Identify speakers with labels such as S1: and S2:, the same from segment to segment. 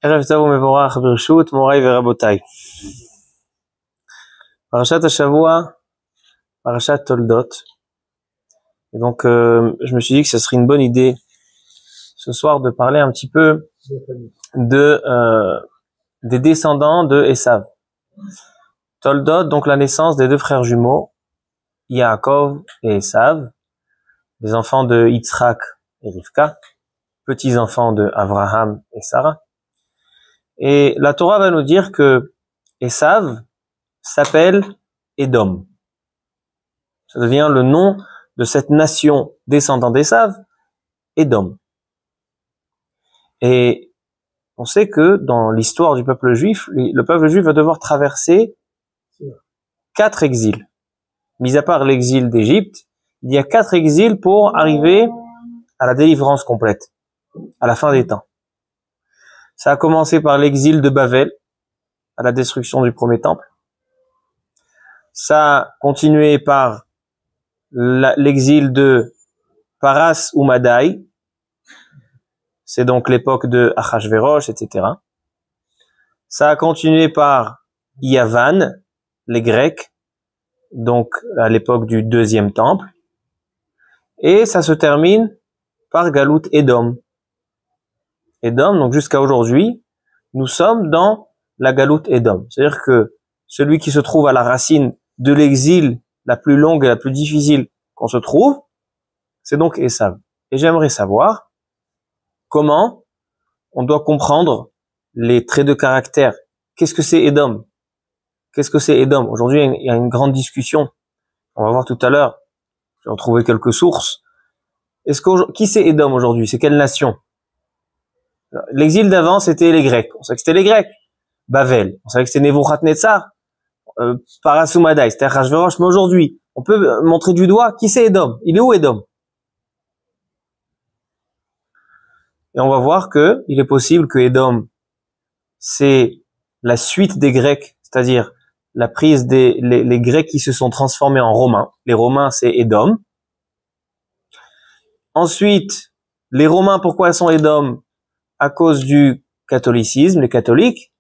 S1: Erev Tov u'mevorach birshut morai ve'rabotai. Parashat Hashavua, Parashat Toldot. Et donc, je me suis dit que ce serait une bonne idée ce soir de parler un petit peu des descendants de Esav. Toldot, donc la naissance des deux frères jumeaux, Yaakov et Esav, les enfants de Yitzhak et Rivka, petits-enfants de Abraham et Sarah. Et la Torah va nous dire que Esav s'appelle Édom. Ça devient le nom de cette nation descendant d'Esav, Édom. Et on sait que dans l'histoire du peuple juif, le peuple juif va devoir traverser 4 exils. Mis à part l'exil d'Égypte, il y a 4 exils pour arriver à la délivrance complète, à la fin des temps. Ça a commencé par l'exil de Bavel, à la destruction du premier temple. Ça a continué par l'exil de Paras ou Madaï. C'est donc l'époque de Achashverosh, etc. Ça a continué par Yavan, les Grecs, donc à l'époque du deuxième temple. Et ça se termine par Galut Édom. Édom, donc jusqu'à aujourd'hui, nous sommes dans la Galut Édom. C'est-à-dire que celui qui se trouve à la racine de l'exil la plus longue et la plus difficile qu'on se trouve, c'est donc Esav. Et j'aimerais savoir comment on doit comprendre les traits de caractère. Qu'est-ce que c'est Édom? Qu'est-ce que c'est Édom? Aujourd'hui, il y a une grande discussion. On va voir tout à l'heure. J'ai retrouvé quelques sources. Qui c'est Édom aujourd'hui? C'est quelle nation? L'exil d'avant, c'était les Grecs. On savait que c'était les Grecs. Bavel. On savait que c'était Nebuchadnezzar. Parasumadaï, c'était Achashverosh. Mais aujourd'hui, on peut montrer du doigt qui c'est Édom. Il est où Édom? Et on va voir que il est possible que Édom, c'est la suite des Grecs, c'est-à-dire la prise les Grecs qui se sont transformés en Romains. Les Romains, c'est Édom. Ensuite, les Romains, pourquoi ils sont Édom? À cause du catholicisme, les catholiques.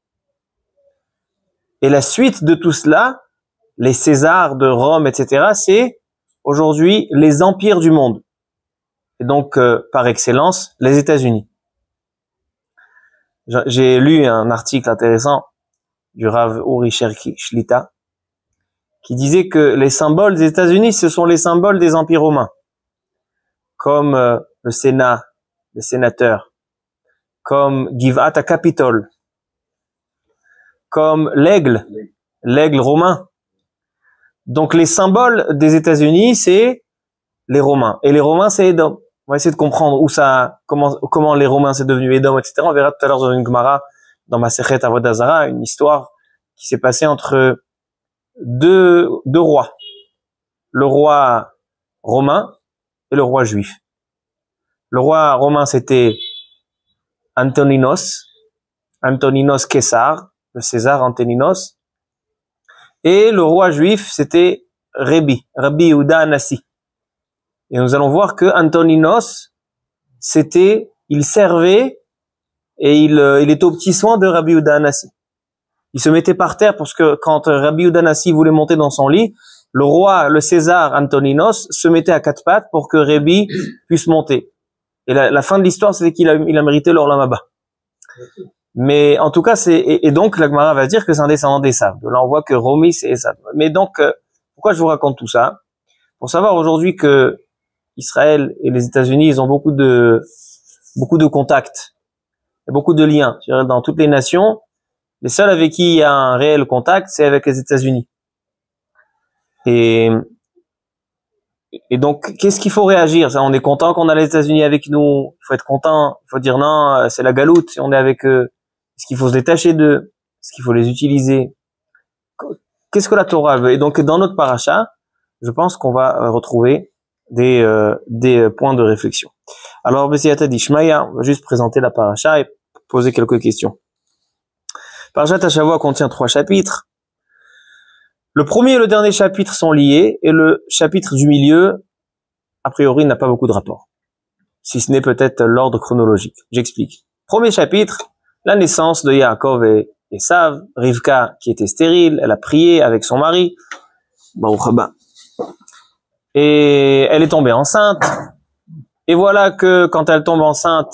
S1: Et la suite de tout cela, les Césars de Rome, etc., c'est aujourd'hui les empires du monde. Et donc, par excellence, les États-Unis. J'ai lu un article intéressant du Rav Uri Cherki Shlita qui disait que les symboles des États-Unis, ce sont les symboles des empires romains, comme le Sénat, les sénateurs, comme Givat Capitol, comme l'aigle romain. Donc les symboles des États-Unis, c'est les Romains, et les Romains, c'est Édom. On va essayer de comprendre comment les Romains c'est devenu Édom, etc. On verra tout à l'heure dans une Gemara, dans Masechet Avodah Zara, une histoire qui s'est passée entre deux rois, le roi romain et le roi juif. Le roi romain, c'était Antoninos César, le César Antoninos, et le roi juif, c'était Rabbi Yehuda Anassi. Et nous allons voir que Antoninos, il servait et il était au petit soin de Rabbi Yehuda Anassi. Il se mettait par terre parce que quand Rabbi Yehuda Anassi voulait monter dans son lit, le roi, le César Antoninos, se mettait à 4 pattes pour que Rabbi puisse monter. Et la fin de l'histoire, c'est qu'il a mérité l'Olam Haba. Mais en tout cas, et donc la Gemara va dire que c'est un descendant d'Esav. Là, on voit que Romi, c'est Esav. Mais donc, pourquoi je vous raconte tout ça? Pour savoir aujourd'hui que Israël et les États-Unis, ils ont beaucoup de contacts, et beaucoup de liens. Dans toutes les nations, les seuls avec qui il y a un réel contact, c'est avec les États-Unis. Et donc, qu'est-ce qu'il faut réagir? Ça, on est content qu'on a les États-Unis avec nous. Il faut être content. Il faut dire non, c'est la galoute. Si on est avec eux, est-ce qu'il faut se détacher d'eux? Est-ce qu'il faut les utiliser? Qu'est-ce que la Torah veut? Et donc, dans notre paracha, je pense qu'on va retrouver des points de réflexion. Alors, Bessiyata Dishmaya, on va juste présenter la paracha et poser quelques questions. Parashat Hashavua contient 3 chapitres. Le premier et le dernier chapitre sont liés, et le chapitre du milieu, a priori, n'a pas beaucoup de rapport. Si ce n'est peut-être l'ordre chronologique. J'explique. Premier chapitre, la naissance de Yaakov et Esav, Rivka qui était stérile, elle a prié avec son mari, Baruch haba. Et elle est tombée enceinte. Et voilà que quand elle tombe enceinte,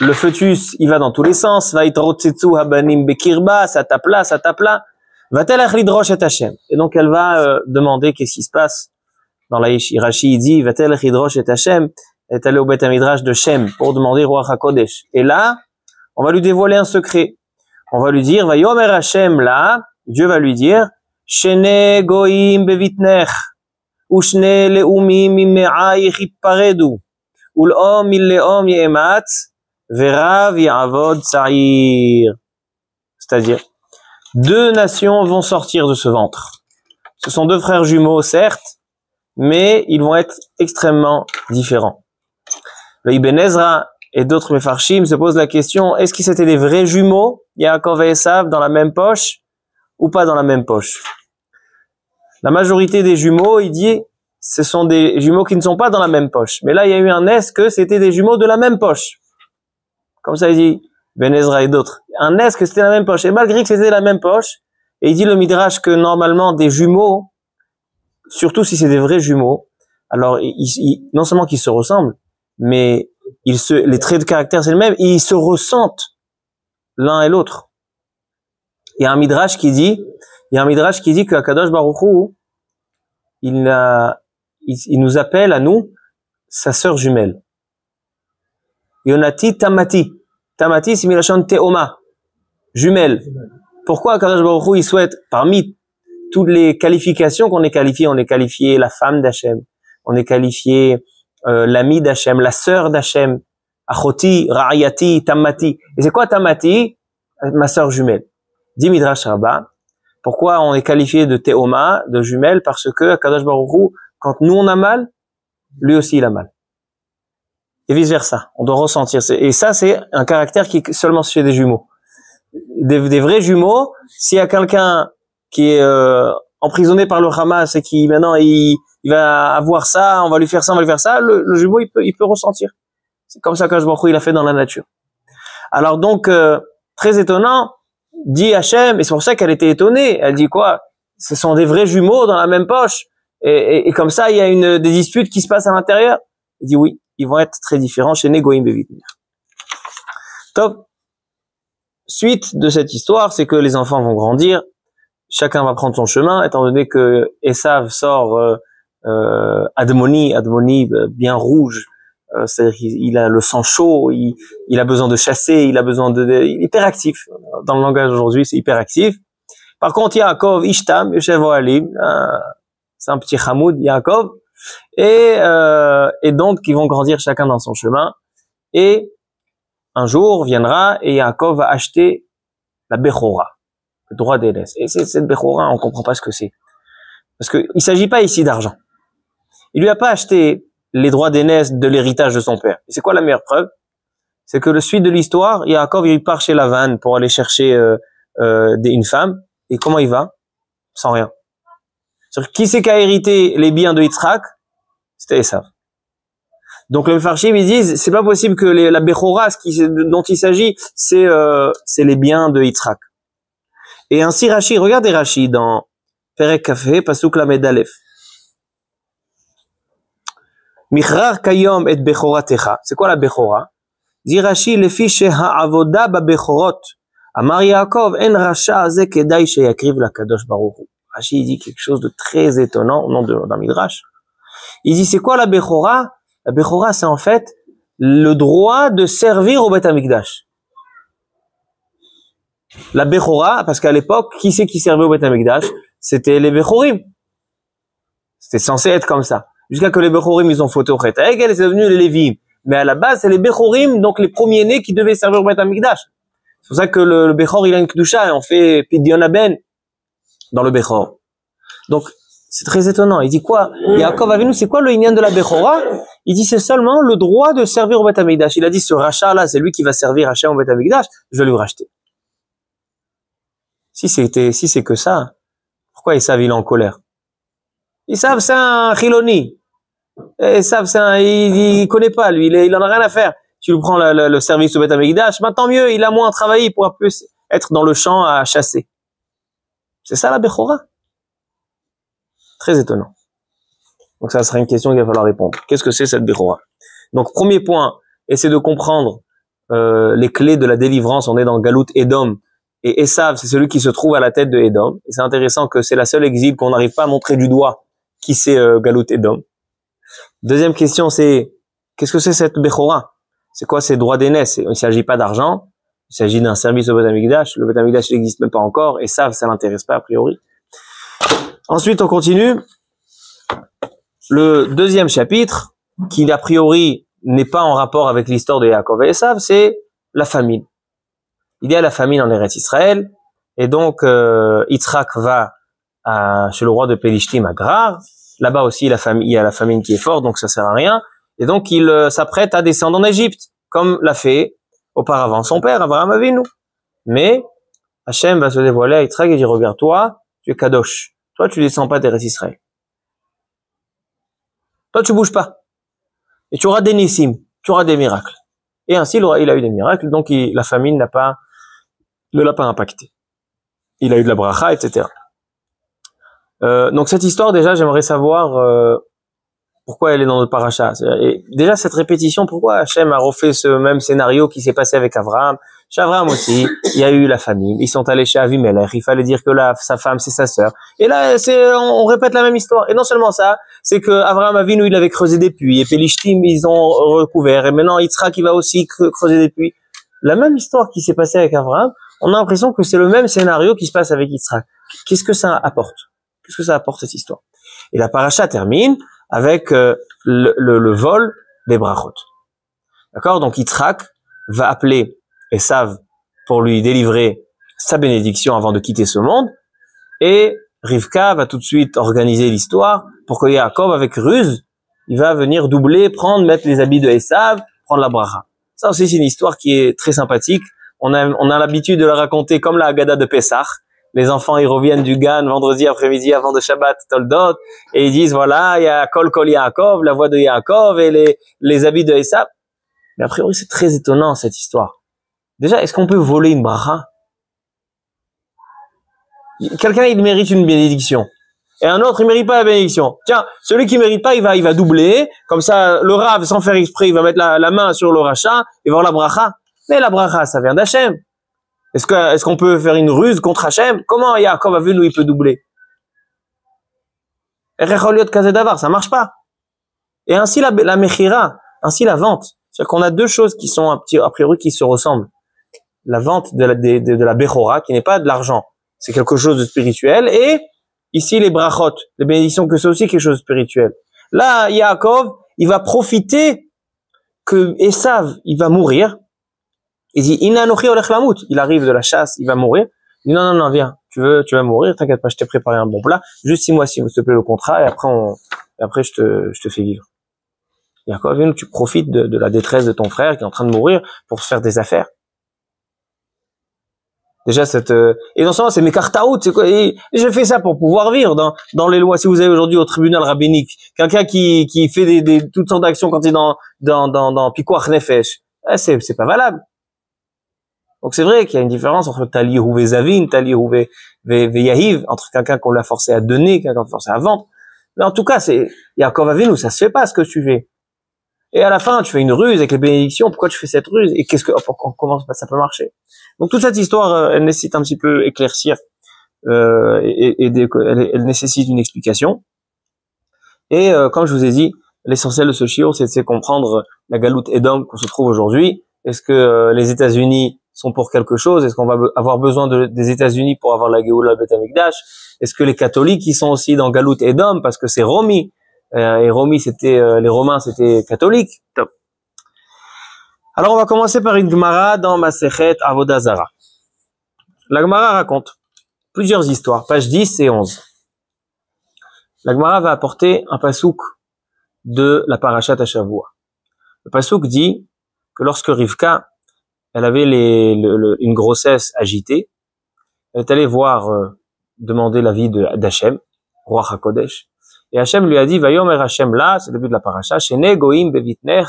S1: le fœtus, il va dans tous les sens. Va itrotsetsu habanim bekirba, ça tape là, ça tape là. Va-t-elle achridrosh et Hashem. Et donc elle va demander qu'est-ce qui se passe. Dans la Rashi, il dit, va-t-elle achridrosh et Hashem. Elle est allée au Beth Midrash de Shem pour demander Ruach HaKodesh. Et là, on va lui dévoiler un secret. On va lui dire, va yomer Hashem là, Dieu va lui dire, shene goim bevitnech. Ushne leumim mime'ayich itparedu, ul'om ille'om ye'ematz, verav ya'avod sa'ir. C'est-à-dire, deux nations vont sortir de ce ventre. Ce sont deux frères jumeaux, certes, mais ils vont être extrêmement différents. Le Ibn Ezra et d'autres Mefarshim se posent la question, est-ce que c'était des vrais jumeaux, Yaakov et Esav, dans la même poche, ou pas dans la même poche? La majorité des jumeaux, il dit, ce sont des jumeaux qui ne sont pas dans la même poche. Mais là, il y a eu un est que c'était des jumeaux de la même poche. Comme ça, il dit, Ben Ezra et d'autres. Un est que c'était la même poche. Et malgré que c'était la même poche, et il dit le Midrash que normalement, des jumeaux, surtout si c'est des vrais jumeaux, alors, non seulement qu'ils se ressemblent, mais les traits de caractère, c'est le même, ils se ressentent l'un et l'autre. Il y a un Midrash qui dit que Akadosh Baruch Hu, il nous appelle à nous, sa sœur jumelle. Yonati Tamati. Tamati, c'est Milachon Teoma. Jumelle. Pourquoi Akadosh Baruch Hu, il souhaite, parmi toutes les qualifications qu'on est qualifié, on est qualifié la femme d'Hachem, on est qualifié l'ami d'Hachem, la sœur d'Hachem, Achoti, Ra'ayati, Tamati. Et c'est quoi Tamati? Ma sœur jumelle. Dit Midrash Rabbah. Pourquoi on est qualifié de Théoma, de jumelle? Parce que Akadosh Baruch Hu, quand nous on a mal, lui aussi il a mal. Et vice versa. On doit ressentir. Et ça, c'est un caractère qui est seulement chez des jumeaux. Des vrais jumeaux, s'il y a quelqu'un qui est emprisonné par le Hamas et qui maintenant il va avoir ça, on va lui faire ça, on va lui faire ça, le jumeau il peut ressentir. C'est comme ça qu'Akadosh Baruch Hu il a fait dans la nature. Alors donc très étonnant, dit Hachem, et c'est pour ça qu'elle était étonnée. Elle dit quoi? Ce sont des vrais jumeaux dans la même poche. Et comme ça, il y a des disputes qui se passent à l'intérieur. Il dit oui, ils vont être très différents chez Negoïm Bevitner. Top. Suite de cette histoire, c'est que les enfants vont grandir. Chacun va prendre son chemin, étant donné que Esav sort Admoni bien rouge. C'est-à-dire qu'il a le sang chaud, il a besoin de chasser, il est hyperactif. Dans le langage d'aujourd'hui, c'est hyperactif. Par contre, Yaakov, Ishtam, Yoshev Ohalim, c'est un petit Hamoud, Yaakov, et donc ils vont grandir chacun dans son chemin. Et un jour viendra et Yaakov va acheter la Bechora, le droit d'aînesse. Et cette Bechora, on comprend pas ce que c'est, parce que il s'agit pas ici d'argent. Il lui a pas acheté les droits d'aînesse de l'héritage de son père. Et c'est quoi la meilleure preuve? C'est que le suite de l'histoire, Yaakov il part chez Lavan pour aller chercher une femme. Et comment il va? Sans rien. C'est-à-dire, qui c'est qui a hérité les biens de Yitzhak? C'était Esav. Donc le Mefarshim ils disent c'est pas possible que la Bechora, dont il s'agit, c'est les biens de Yitzhak. Et ainsi Rashi, regardez Rashi dans Perek Kafé, Pasuk Lamed Aleph. Michrar kayom et bechoratecha. C'est quoi la bechora? Dit Rashi, lefi she'ha'avoda ba'bechorot. Amar Yaakov, en rasha azeh kedai sheyakriv lakadosh baruch hu. Rashi dit quelque chose de très étonnant au nom d'un midrash. Il dit, c'est quoi la bechora? La bechora, c'est en fait le droit de servir au Beth Amikdash. La bechora, parce qu'à l'époque, qui c'est qui servait au Beth Amikdash? C'était les bechorim. C'était censé être comme ça. Jusqu'à que les Bechorim, ils ont fauté au Chet Ha'egel, et c'est devenu les Lévim. Mais à la base, c'est les Bechorim, donc les premiers-nés qui devaient servir au Beth Amikdash. C'est pour ça que le Bechor, il a une Kedusha, et on fait Pidyon Haben dans le Bechor. Donc, c'est très étonnant. Il dit quoi? Yaakov Avinu, c'est quoi le Inyan de la Bechora? Il dit, c'est seulement le droit de servir au Beth Amikdash. Il a dit, ce rachat-là, c'est lui qui va servir Hachem au Beth Amikdash, je vais lui racheter. Si c'est que ça, pourquoi Esav, il est en colère? Esav, c'est un Chiloni. Esav, il connaît pas, lui, il en a rien à faire. tu lui prends le service au Beth Amikdash, ben tant mieux, il a moins travaillé, il pourra plus être dans le champ à chasser. C'est ça la Bechora. Très étonnant. Donc ça sera une question qu'il va falloir répondre. Qu'est-ce que c'est cette Bechora? Donc premier point, essayer de comprendre les clés de la délivrance. On est dans Galout Edom. Et Esav, c'est celui qui se trouve à la tête de Edom. Et c'est intéressant que c'est la seule exil qu'on n'arrive pas à montrer du doigt qui c'est Galout Edom. Deuxième question, c'est qu'est-ce que c'est cette Bechora? C'est quoi ces droits d'aînesse? Il ne s'agit pas d'argent, il s'agit d'un service au Beth Amikdash. Le Beth Amikdash n'existe même pas encore. Esav, ça l'intéresse pas a priori. Ensuite, on continue. Le deuxième chapitre, qui a priori n'est pas en rapport avec l'histoire de Yaakov et Esav, c'est la famine. Il y a la famine en Eretz Israël, et donc Yitzhak va chez le roi de Pélishtim à Grar. Là-bas aussi, il y a la famine qui est forte, donc ça sert à rien. Et donc il s'apprête à descendre en Égypte, comme l'a fait auparavant son père, Abraham Avinu. Mais Hachem va se dévoiler à Yitzhak et dire, regarde, toi, tu es Kadosh. Toi, tu descends pas d'Eretz Israël. Toi, tu bouges pas. Et tu auras des nissim, tu auras des miracles. Et ainsi, il a eu des miracles, donc la famine ne l'a pas impacté. Il a eu de la bracha, etc. Donc cette histoire, déjà, j'aimerais savoir pourquoi elle est dans le paracha. Et déjà, cette répétition, pourquoi Hachem a refait ce même scénario qui s'est passé avec Abraham? Chez Abraham aussi, il y a eu la famine. Ils sont allés chez Avimelech. Il fallait dire que sa femme, c'est sa sœur. Et là, on répète la même histoire. Et non seulement ça, c'est que Abraham Avinu, il avait creusé des puits. Et Pélishtim, ils ont recouvert. Et maintenant, Yitzhak, il va aussi creuser des puits. La même histoire qui s'est passée avec Abraham, on a l'impression que c'est le même scénario qui se passe avec Yitzhak. Qu'est-ce que ça apporte? Qu'est-ce que ça apporte, cette histoire? Et la paracha termine avec le vol des brachot. D'accord? Donc Yitzhak va appeler Esav pour lui délivrer sa bénédiction avant de quitter ce monde, et Rivka va tout de suite organiser l'histoire pour que Yaakov, avec ruse, il va venir doubler, mettre les habits de Esav, prendre la bracha. Ça aussi, c'est une histoire qui est très sympathique. On a l'habitude de la raconter comme la Haggadah de Pessah. Les enfants, ils reviennent du Gan vendredi après-midi avant de Shabbat Toldot, et ils disent, voilà, il y a Kol Yaakov, la voix de Yaakov, et les habits de Esav. Mais a priori, c'est très étonnant, cette histoire. Déjà, est-ce qu'on peut voler une bracha? Quelqu'un, il mérite une bénédiction. Et un autre, il mérite pas la bénédiction. Tiens, celui qui mérite pas, il va doubler. Comme ça, le Rav, sans faire exprès, il va mettre la main sur le rachat, et voir la bracha. Mais la bracha, ça vient d'Hachem. Est-ce qu'on peut faire une ruse contre Hachem? Comment Yaakov a vu nous il peut doubler? Ça marche pas. Et ainsi la mechira, ainsi la vente. C'est-à-dire qu'on a deux choses qui sont a priori qui se ressemblent. La vente de la bechora, qui n'est pas de l'argent, c'est quelque chose de spirituel, et ici les brachot, les bénédictions, que c'est aussi quelque chose de spirituel. Là, Yaakov, il va profiter que Esav, il va mourir. Il dit, il arrive de la chasse, il va mourir. Il dit, non, viens, tu vas mourir, t'inquiète pas, je t'ai préparé un bon plat. Juste 6 mois, s'il te plaît, le contrat, et après, je te fais vivre. Yaakov, tu profites de la détresse de ton frère qui est en train de mourir pour se faire des affaires. Déjà, et non seulement c'est mes kartaout, c'est quoi? Et je fais ça pour pouvoir vivre dans les lois. Si vous avez aujourd'hui au tribunal rabbinique, quelqu'un qui fait toutes sortes d'actions quand il est dans Pikuach Nefesh, c'est pas valable. Donc c'est vrai qu'il y a une différence entre Talihu Vezavin, Talihu Veyahiv, entre quelqu'un qu'on l'a forcé à donner, quelqu'un qu'on l'a forcé à vendre. Mais en tout cas, Yaakov Avinu, ça se fait pas ce que tu fais. Et à la fin, tu fais une ruse avec les bénédictions. Pourquoi tu fais cette ruse? Et comment ça peut marcher? Donc toute cette histoire, elle nécessite un petit peu éclaircir, elle nécessite une explication. Et comme je vous ai dit, l'essentiel de ce shiur, c'est de comprendre la galoute Edom qu'on se trouve aujourd'hui. Est-ce que les États-Unis sont pour quelque chose? Est-ce qu'on va avoir besoin des États-Unis pour avoir la Géoula Beth Amikdash? Est-ce que les catholiques qui sont aussi dans Galout Edom, parce que c'est Romi, et Romi c'était les Romains, c'était catholique. Top. Alors on va commencer par une Gemara dans Masechet Avodah Zara. La Gemara raconte plusieurs histoires, pages 10 et 11. La Gemara va apporter un pasouk de la Parashat Hashavua. Le pasouk dit que lorsque Rivka, elle avait une grossesse agitée, elle est allée demander l'avis d'Hachem, roi HaKodesh, et Hachem lui a dit, Vayomer Hachem là, c'est le début de la Parasha, Shene Goim Bevitner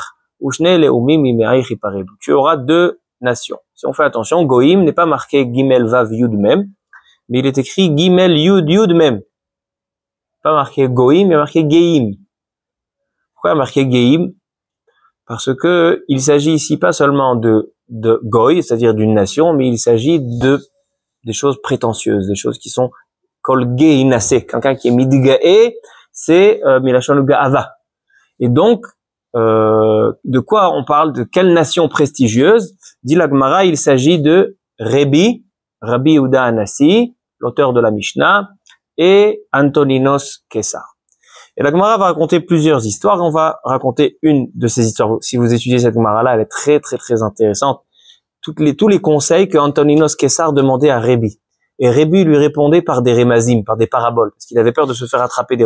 S1: Tu auras deux nations. Si on fait attention, Goïm n'est pas marqué Gimel Vav Yud Mem, mais il est écrit Gimel Yud Yud Mem. Pas marqué Goïm, mais marqué Geim. Pourquoi marqué Geim? Parce que il s'agit ici pas seulement de Goï, c'est-à-dire d'une nation, mais il s'agit des choses prétentieuses, des choses qui sont kol Geinase. Quelqu'un qui est midgae, c'est Milachon Ga'ava. Et donc, de quoi on parle? De quelle nation prestigieuse? Dit la Gemara, il s'agit de Rabbi Yehuda Hanassi, l'auteur de la Mishnah, et Antoninos Kessar. Et la Gemara va raconter plusieurs histoires. On va raconter une de ces histoires. Si vous étudiez cette Gemara-là, elle est très très très intéressante. Tous les conseils que Antoninos Kessar demandait à Rabbi. Et Rabbi lui répondait par des rémazim, par des paraboles, parce qu'il avait peur de se faire attraper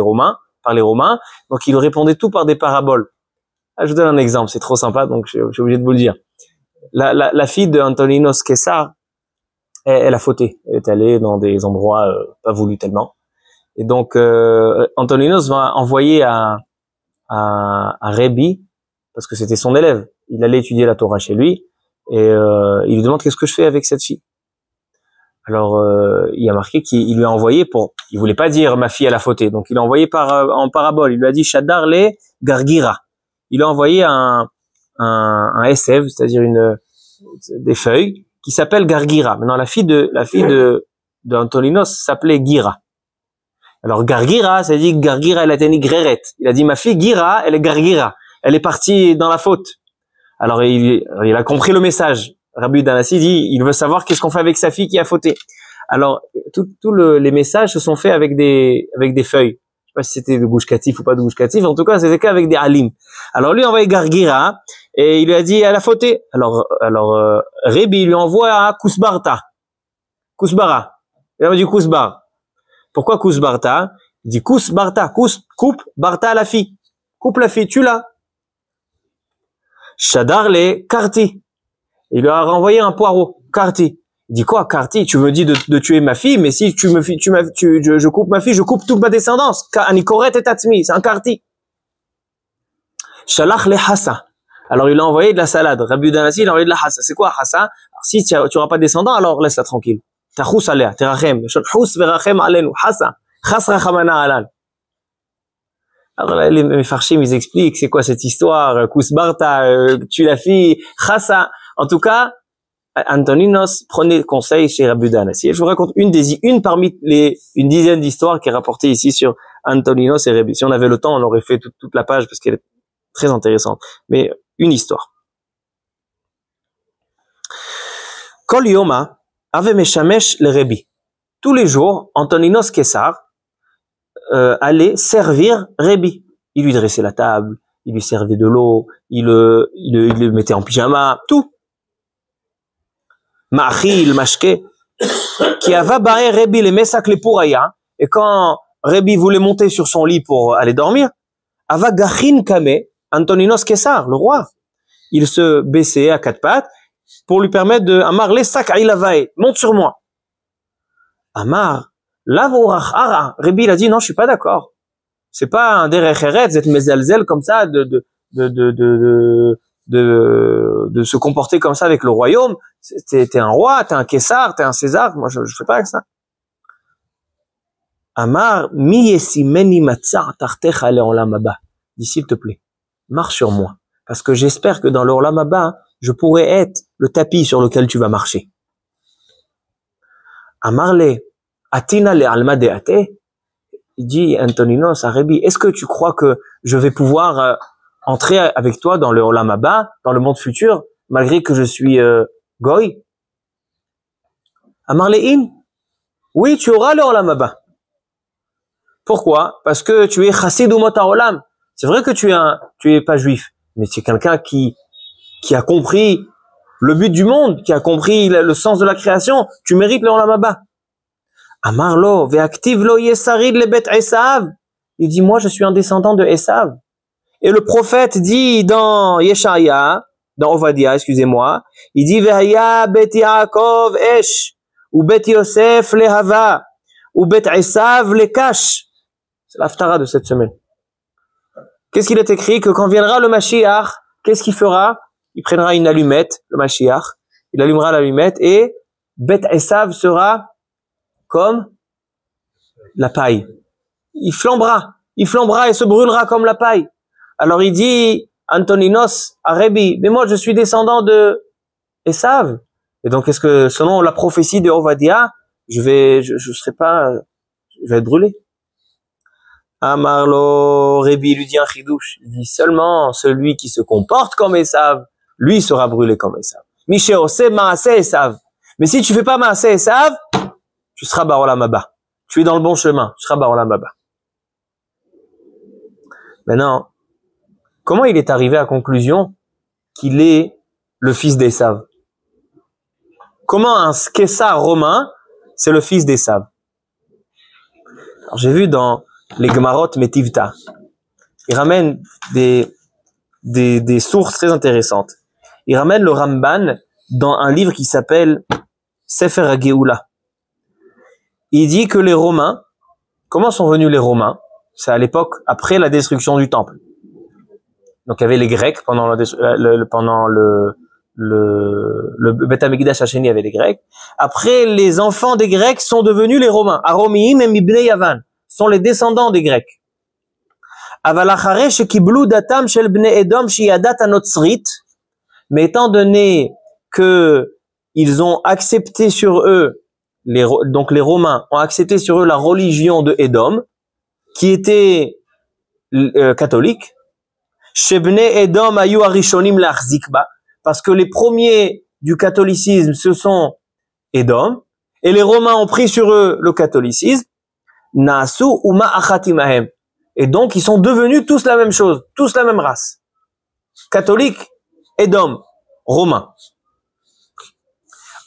S1: par les Romains. Donc il répondait tout par des paraboles. Je vous donne un exemple, c'est trop sympa, donc je suis obligé de vous le dire. La fille de Antoninos Kessar, elle a fauté. Elle est allée dans des endroits pas voulus tellement. Et donc Antoninos va envoyer à Rabbi, parce que c'était son élève. Il allait étudier la Torah chez lui, et il lui demande qu'est-ce que je fais avec cette fille. Alors il a marqué qu'il lui a envoyé il voulait pas dire ma fille elle a fauté, donc il a envoyé en parabole. Il lui a dit Shadar le Gargira. Il a envoyé un SF, c'est-à-dire des feuilles qui s'appelle Gargira. Maintenant la fille de Antoninos s'appelait Gira. Alors Gargira, ça dit Gargira elle a été Greret. Il a dit ma fille Gira, elle est Gargira. Elle est partie dans la faute. Alors il a compris le message. Rabbi Yehuda Hanassi dit il veut savoir qu'est-ce qu'on fait avec sa fille qui a fauté. Alors les messages se sont faits avec des feuilles. Je sais pas si c'était de Gush Katif ou pas de Gush Katif. En tout cas, c'était qu'avec des alim. Alors lui, il a envoyé Gargira et il lui a dit elle a fauté. Alors Rabbi lui envoie à Kusbara. Il a dit Kusbar. Pourquoi Kusbarta? Il dit Kusbarta, coupe Barta la fille. Coupe la fille, tue-la. Shadar le Karti. Il lui a renvoyé un poireau. Karti. Il dit quoi, Karti? Tu me dis de tuer ma fille, mais si je coupe ma fille, je coupe toute ma descendance. Anikoret et Tatsmi, c'est un Karti. Shalach le Hassa. Alors il a envoyé de la salade. Rabbi Yehuda Hanassi, il a envoyé de la Hassa. C'est quoi Hassa? Alors, si tu n'auras pas de descendant, alors laisse-la tranquille. Tachous alea, terachem, shulchous verachem alenu, hassa, chas rachamana alal. Alors là, les farshim, ils expliquent, c'est quoi cette histoire, Kusbarta, tue la fille, chassa. En tout cas, Antoninos prenait conseil chez Rabbi Yehuda Hanassi. Je vous raconte une parmi une dizaine d'histoires qui est rapportée ici sur Antoninos et Rabbi. Si on avait le temps, on aurait fait toute la page parce qu'elle est très intéressante. Mais une histoire. Kol yoma, Ave Meshamesh le Rabbi. Tous les jours, Antoninos Kessar allait servir Rabbi. Il lui dressait la table, il lui servait de l'eau, il le mettait en pyjama, tout. Ma'achil, mashke, qui ava bae Rabbi le mesak le pouraya. Et quand Rabbi voulait monter sur son lit pour aller dormir, ava gachin kame, Antoninos Kessar, le roi. Il se baissait à quatre pattes pour lui permettre de Amar les sac ilavae, monte sur moi. Amar, lavorach ara. Rabbi il a dit non, je suis pas d'accord. C'est pas un derech eretz, d'être mezelzel comme ça, de se comporter comme ça avec le royaume. T'es un roi, t'es un Kessar, t'es un César. Moi, je fais pas avec ça. Amar, mi yesimeni matzah tartecha le olam haba. Dis s'il te plaît, marche sur moi, parce que j'espère que dans le olam haba, je pourrais être le tapis sur lequel tu vas marcher. Amarle, atina le alma de ate. Il dit, Antoninos, à Rabbi, est-ce que tu crois que je vais pouvoir entrer avec toi dans le olam haba, dans le monde futur, malgré que je suis goy? Amarle in. Oui, tu auras le olam haba. Pourquoi? Parce que tu es chassid umot haolam. C'est vrai que tu es pas juif, mais tu es quelqu'un qui a compris le but du monde, qui a compris le sens de la création. Tu mérites le olam haba. Amar lo ve'aktiv lo yesarid le bet Esav. Il dit moi je suis un descendant de Esav. Et le prophète dit dans Yeshaya, dans Ovadia, excusez-moi, il dit ve'haya bet Yaakov esh ou bet Yosef le hava ou bet Esav le kash. C'est l'haftara de cette semaine. Qu'est-ce qu'il est écrit? Que quand viendra le Mashiach, qu'est-ce qu'il fera? Il prendra une allumette, le Mashiach, il allumera l'allumette et Bet Esav sera comme la paille. Il flambera et se brûlera comme la paille. Alors il dit, Antoninos à Rebi, mais moi je suis descendant de Esav. Et donc est-ce que selon la prophétie de Ovadia, je vais être brûlé? Amarlo, Rebi lui dit un chidouche. Il dit seulement celui qui se comporte comme Esav, lui sera brûlé comme Esav. Misheo, c'est Maaseh Esav. Mais si tu fais pas Maaseh Esav, tu seras Barolam Haba. Tu es dans le bon chemin, tu seras Barolam Haba. Maintenant, comment il est arrivé à la conclusion qu'il est le fils d'Esav? Comment un Kessar romain, c'est le fils d'Esav? Alors j'ai vu dans les Gemarot Metivta, il ramène des sources très intéressantes. Il ramène le Ramban dans un livre qui s'appelle Sefer HaGeoula. Il dit que les Romains, comment sont venus les Romains? C'est à l'époque après la destruction du temple. Donc il y avait les Grecs pendant le Beth Amikdash Hasheni, il y avait les Grecs. Après, les enfants des Grecs sont devenus les Romains. Aromiim et Mibnei Yavan sont les descendants des Grecs. Aval achare shekiblu datam shel bnei Edom shiyadat anotzrit. Mais étant donné que ils ont accepté sur eux, donc les Romains ont accepté sur eux la religion de Edom, qui était catholique. Shebnei Edom ayu arishonim lachzikba. Parce que les premiers du catholicisme, ce sont Edom, et les Romains ont pris sur eux le catholicisme, Naasu uma achatimahem. Et donc, ils sont devenus tous la même chose, tous la même race. Catholique, Edom, Romain.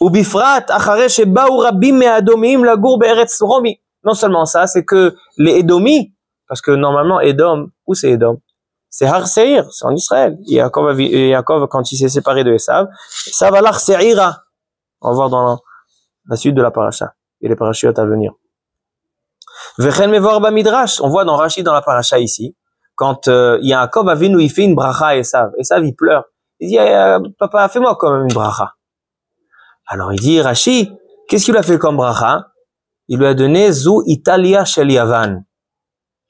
S1: Ubifrat achare sheba'u rabbim me'adomim lagur be'eretz romi. Non seulement ça, c'est que les Édomis, parce que normalement Edom, où c'est Edom? C'est Har Seir, c'est en Israël. Yaakov, quand il s'est séparé de Esav, ça va l'Ar Seira. On va voir dans la suite de la paracha et les parachutes à venir. Vechen mevar ba midrash. On voit dans Rashi dans la paracha ici, quand Yaakov Avinu il fait une bracha à Esav. Esav il pleure. Il dit papa, fais-moi quand même une bracha. Alors il dit Rashi, qu'est-ce qu'il a fait comme bracha? Il lui a donné Zu Italia Shel Yavan.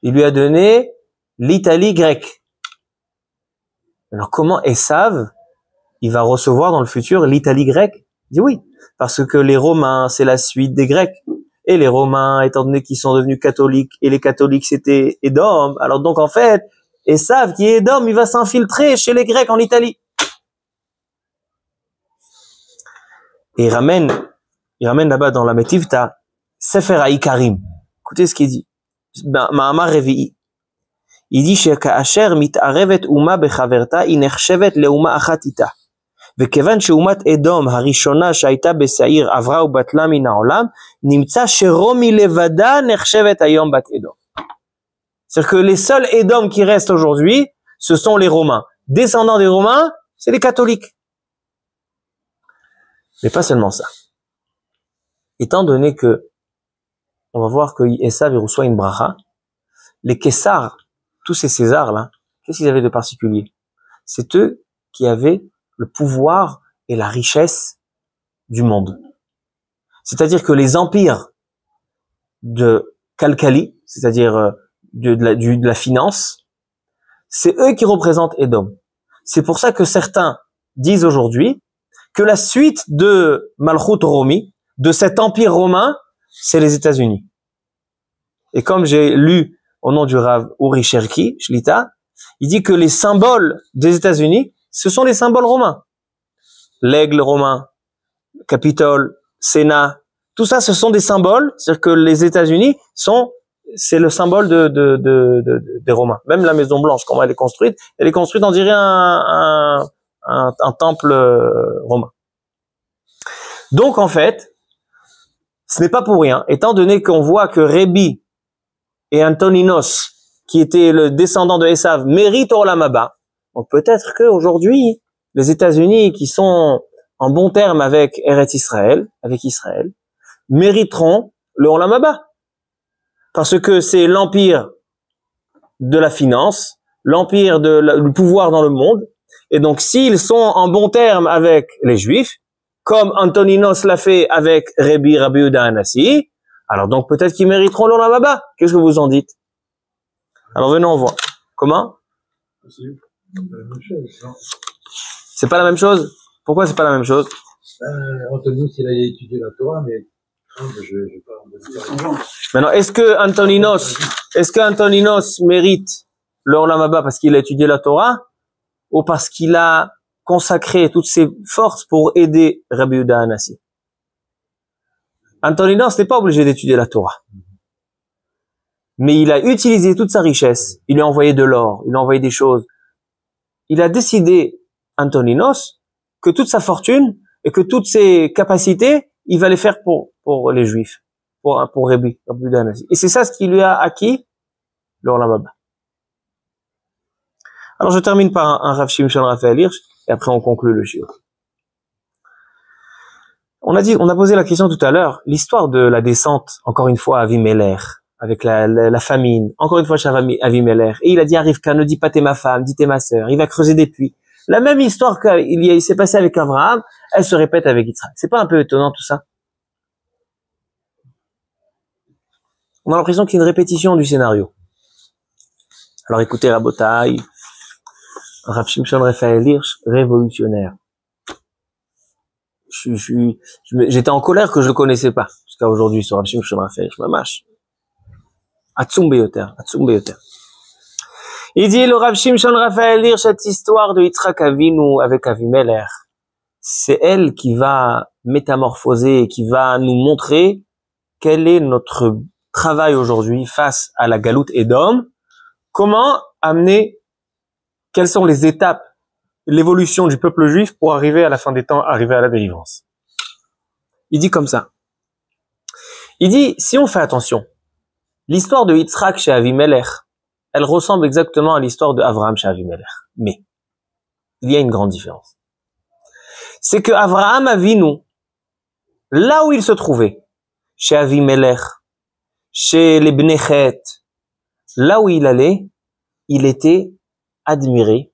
S1: Il lui a donné l'Italie grecque. Alors comment Esav, il va recevoir dans le futur l'Italie grecque? Il dit oui, parce que les Romains, c'est la suite des Grecs. Et les Romains, étant donné qu'ils sont devenus catholiques, et les catholiques c'était Édom, alors donc en fait, Esav qui est Édom, il va s'infiltrer chez les Grecs en Italie. Et il ramène là-bas dans la Metivta, Sefer HaIkarim. Écoutez ce qu'il dit. Ma'amar Revi'i. Il dit שכאשר מתערבת אומה בחברתה היא נחשבת לאומה אחת איתה. וכיוון שאומת אדום הראשונה שהייתה בשעיר עברה ובטלה מן העולם, נמצא שרומי לבדה נחשבת היום בת אדום. C'est-à-dire que les seuls Édom qui restent aujourd'hui, ce sont les Romains. Descendants des Romains, c'est les catholiques. Mais pas seulement ça. Étant donné que, on va voir que Esav reçoit une bracha, les Kessars, tous ces Césars-là, qu'est-ce qu'ils avaient de particulier? C'est eux qui avaient le pouvoir et la richesse du monde. C'est-à-dire que les empires de Kalkali, c'est-à-dire de la finance, c'est eux qui représentent Édom. C'est pour ça que certains disent aujourd'hui que la suite de Malchut Romi, de cet empire romain, c'est les États-Unis. Et comme j'ai lu au nom du Rav Uri Cherki, Shlita, il dit que les symboles des États-Unis, ce sont les symboles romains. L'aigle romain, Capitole, Sénat, tout ça, ce sont des symboles, c'est-à-dire que les États-Unis c'est le symbole des Romains. Même la Maison Blanche, comment elle est construite, on dirait un temple romain. Donc en fait, ce n'est pas pour rien, étant donné qu'on voit que Rebi et Antoninos, qui était le descendant de Esav, méritent Olam Haba. Donc peut-être qu'aujourd'hui, les États-Unis, qui sont en bon terme avec Israël, mériteront le Olam Haba. Parce que c'est l'empire de la finance, l'empire du pouvoir dans le monde, Et donc, s'ils sont en bon terme avec les Juifs, comme Antoninos l'a fait avec Rabbi Yehuda Hanassi, alors donc peut-être qu'ils mériteront l'Olam Haba. Qu'est-ce que vous en dites? Alors venons, on voit. Comment? C'est pas la même chose. Pourquoi c'est pas la même chose?
S2: Antoninos, il a étudié la Torah, mais je pas.
S1: Maintenant, est-ce que Antoninos mérite l'Olam Haba parce qu'il a étudié la Torah ou parce qu'il a consacré toutes ses forces pour aider Rabbi Yehuda Hanassi? Antoninos n'est pas obligé d'étudier la Torah. Mais il a utilisé toute sa richesse. Il lui a envoyé de l'or, il lui a envoyé des choses. Il a décidé, Antoninos, que toute sa fortune et que toutes ses capacités, il va les faire pour les Juifs, pour Rabbi Yehuda Hanassi. Et c'est ça ce qui lui a acquis l'Olam Haba. Alors je termine par un Rav Shimshon Raphaël Hirsch et après on conclut le shiur. On a posé la question tout à l'heure, l'histoire de la descente, encore une fois, à Avimelech, avec la famine, encore une fois chez Avimelech. Et il a dit à Rivka, ne dis pas t'es ma femme, dis t'es ma sœur. Il va creuser des puits. La même histoire qu'il s'est passé avec Abraham, elle se répète avec Yitzhak. C'est pas un peu étonnant tout ça? On a l'impression qu'il y a une répétition du scénario. Alors écoutez Rabotai, Rav Shimshon Raphaël Hirsch, révolutionnaire. J'étais en colère que je le connaissais pas jusqu'à aujourd'hui sur Rav Shimshon Raphaël Hirsch, mamash. Atzum beyoter. Il dit le Rav Shimshon Raphaël Hirsch, cette histoire de Yitzhak Avinu avec Avimelech, c'est elle qui va métamorphoser et qui va nous montrer quel est notre travail aujourd'hui face à la galoute Édom, comment amener, quelles sont les étapes, l'évolution du peuple juif pour arriver à la fin des temps, arriver à la délivrance. Il dit comme ça. Il dit, si on fait attention, l'histoire de Yitzhak chez Avimelech, elle ressemble exactement à l'histoire de Avraham chez Avimelech. Mais, il y a une grande différence. C'est que Avraham Avinu, là où il se trouvait, chez Avimelech, chez les Bnei Chet, là où il allait, il était admiré,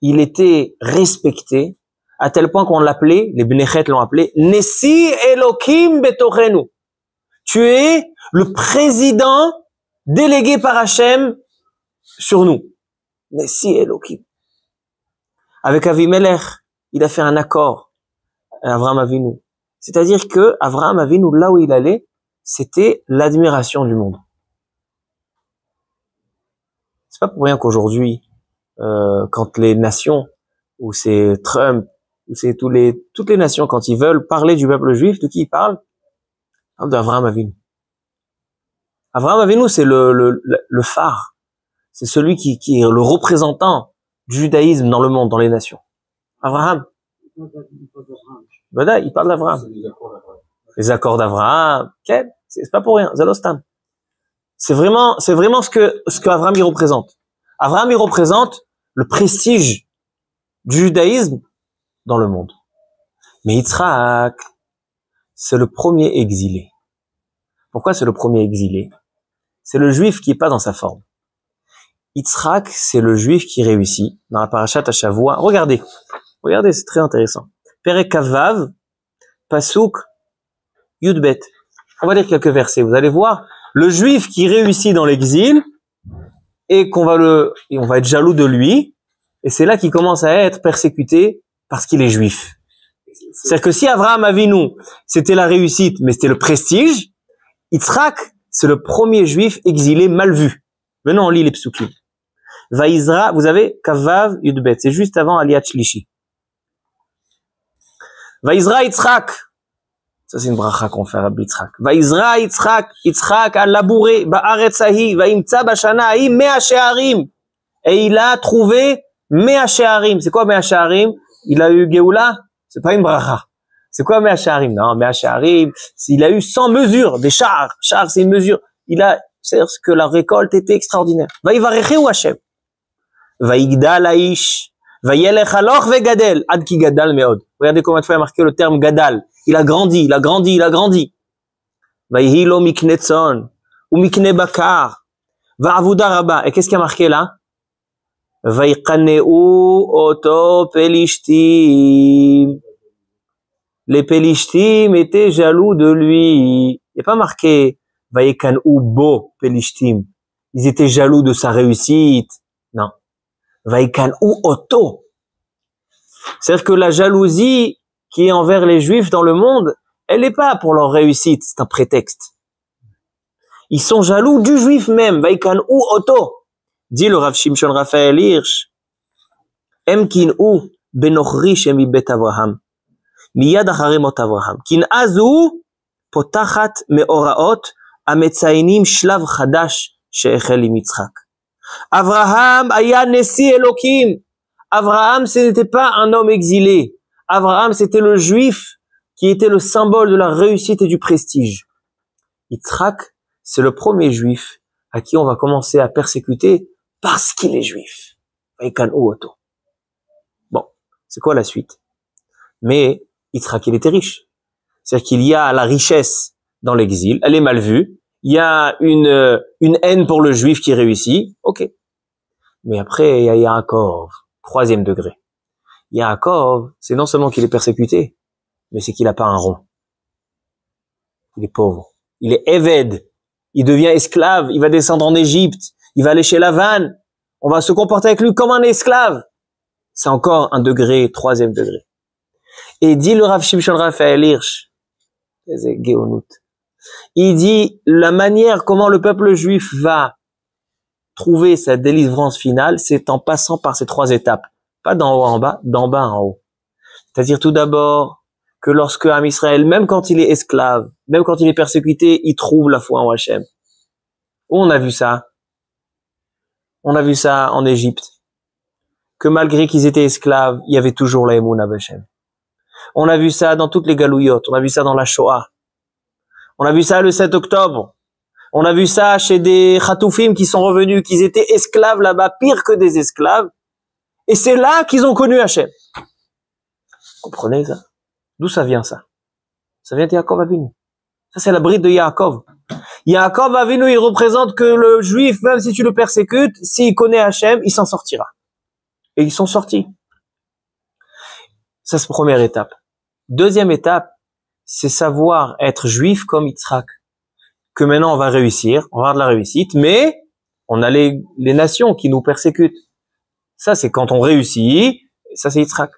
S1: il était respecté, à tel point qu'on l'appelait, les Bnei Chet l'ont appelé, Nessi Elokim Betorenu. Tu es le président délégué par Hachem sur nous. Nessi Elokim. Avec Avimelech, il a fait un accord, Avraham Avinu. C'est-à-dire que Avraham Avinu, là où il allait, c'était l'admiration du monde. C'est pas pour rien qu'aujourd'hui, quand les nations, ou c'est Trump, ou c'est toutes les nations, quand ils veulent parler du peuple juif, de qui ils parlent? Ils parlent d'Avraham Avinu. Avraham Avinu, c'est le phare. C'est celui qui est le représentant du judaïsme dans le monde, dans les nations. Avraham. Bada, il parle d'Avraham. Les accords d'Avraham. C'est pas pour rien. Zalostam. C'est vraiment ce que Avraham y représente. Avraham y représente le prestige du judaïsme dans le monde. Mais Yitzhak, c'est le premier exilé. Pourquoi c'est le premier exilé? C'est le juif qui est pas dans sa forme. Yitzhak, c'est le juif qui réussit dans la parashat à Shavua. Regardez, c'est très intéressant. Perek Kavav, Pasuk, Yudbet. On va lire quelques versets. Vous allez voir le juif qui réussit dans l'exil et on va être jaloux de lui. Et c'est là qu'il commence à être persécuté parce qu'il est juif. C'est-à-dire que si Avraham Avinu, c'était la réussite, mais c'était le prestige, Yitzhak, c'est le premier juif exilé mal vu. Venons, on lit les psukim. Vaïzra, vous avez Kavav Yudbet, c'est juste avant Aliyat Shlishi. Vaïzra Yitzhak, ça c'est une bracha qu'on fait à Rabbi Yitzhak. Vaïzra Yitzhak a labouré ba'aretz ahi, va'imtza bashana ahi mea she'arim. Et il a trouvé mea she'arim. C'est quoi mea she'arim? Il a eu Geoula? C'est pas une bracha. C'est quoi mea she'arim? Non, mea she'arim, il a eu 100 mesures, des chars. Chars, c'est une mesure. C'est-à-dire que la récolte était extraordinaire. Vaïvareché ou Hashem. Vaïgdal aish. Vaïelech aloch vegadel. Ad ki gadal meod. Regardez combien de fois il a marqué le terme gadal. Il a grandi. Vaïhilo mikne tzon. Ou mikne bakar. Va'avuda rabba. Et qu'est-ce qu'il y a marqué là? Vaikaneu oto pelishtim. Les Pelishtim étaient jaloux de lui. Il n'y a pas marqué Vaikaneu bo pelishtim. Ils étaient jaloux de sa réussite. Non. Vaikaneu oto. C'est-à-dire que la jalousie qui est envers les Juifs dans le monde, elle n'est pas pour leur réussite, c'est un prétexte. Ils sont jaloux du Juif même. Vaikaneu oto. Dit le Rav Shimshon Raphaël Hirsch, Emkinu benochri shemi bet Avraham, miyad acharei mot Avraham, kin'azu potachat meoraot ametzainim shlav chadash she'echel im Yitzchak. Avraham aya nesi Elokim. Avraham, ce n'était pas un homme exilé. Avraham, c'était le Juif qui était le symbole de la réussite et du prestige. Yitzchak, c'est le premier Juif à qui on va commencer à persécuter parce qu'il est juif. Bon, c'est quoi la suite? Mais Yitzhak, il était riche. C'est-à-dire qu'il y a la richesse dans l'exil, elle est mal vue. Il y a une haine pour le juif qui réussit. Ok. Mais après, il y a Yaakov, 3e degré. Yaakov, c'est non seulement qu'il est persécuté, mais c'est qu'il n'a pas un rond. Il est pauvre. Il est éved. Il devient esclave. Il va descendre en Égypte. Il va aller chez Lavan, on va se comporter avec lui comme un esclave. C'est encore un degré, 3e degré. Et dit le Rav Shimshon Raphaël Hirsch, il dit la manière comment le peuple juif va trouver sa délivrance finale, c'est en passant par ces 3 étapes. Pas d'en haut en bas, d'en bas en haut. C'est-à-dire tout d'abord que lorsque Am Israël, même quand il est esclave, même quand il est persécuté, il trouve la foi en Hachem. Où on a vu ça? On a vu ça en Égypte, que malgré qu'ils étaient esclaves, il y avait toujours la émouna b'Hashem. On a vu ça dans toutes les galouillottes, on a vu ça dans la Shoah. On a vu ça le 7 octobre. On a vu ça chez des Khatoufim qui sont revenus, qu'ils étaient esclaves là-bas, pire que des esclaves. Et c'est là qu'ils ont connu Hachem. Comprenez ça? D'où ça vient ça? Ça vient de Yaakov Avinu. Ça c'est la bride de Yaakov. Yaakov Avinu, il représente que le juif, même si tu le persécutes, s'il connaît Hachem, il s'en sortira. Et ils sont sortis. Ça, c'est la première étape. 2e étape, c'est savoir être juif comme Yitzhak. Que maintenant on va réussir, on va avoir de la réussite, mais on a les nations qui nous persécutent. Ça, c'est quand on réussit, ça c'est Yitzhak.